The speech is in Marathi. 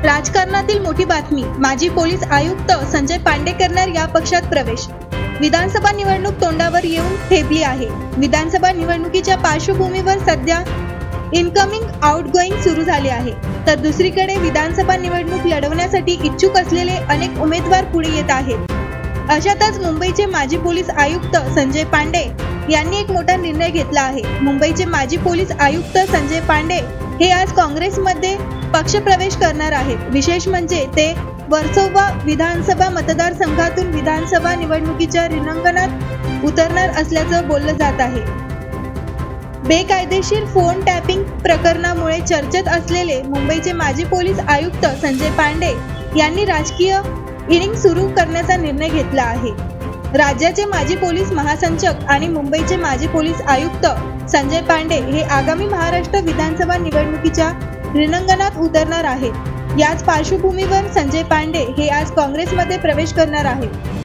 राजकारणातील मोठी बातमी, माजी पोलीस आयुक्त संजय पांडे करणार या पक्षात प्रवेश। विधानसभा निवडणूक तोंडावर येऊन ठेपली आहे। विधानसभा निवडणुकीच्या पार्श्वभूमीवर सध्या इनकमिंग आउटगोइंग सुरू झाले आहे, तर दुसरीकडे विधानसभा निवडणूक लढवण्यासाठी इच्छुक असलेले अनेक उमेदवार पुढे येत आहेत। अशातच मुंबईचे माजी पोलीस आयुक्त संजय पांडे यांनी एक मोठा निर्णय घेतला आहे। मुंबईचे माजी पोलीस आयुक्त संजय पांडे हे आज काँग्रेसमध्ये पक्षप्रवेश करणार आहेत। विशेष म्हणजे ते वर्सोवा विधानसभा मतदारसंघातून विधानसभा निवडणुकीच्या रिंगणात उतरणार असल्याचं बोललं जात आहे। बेकायदेशीर फोन टॅपिंग प्रकरणामुळे चर्चेत असलेले मुंबईचे माजी पोलीस आयुक्त संजय पांडे यांनी राजकीय इनिंग सुरू करण्याचा निर्णय घेतला आहे। राज्याचे माजी पोलीस महासंचालक आणि मुंबईचे माजी पोलीस आयुक्त संजय पांडे हे आगामी महाराष्ट्र विधानसभा निवडणुकीच्या रिंगणात उतरणार आहेत। याच पार्श्वभूमीवर संजय पांडे हे आज काँग्रेसमध्ये प्रवेश करणार आहेत।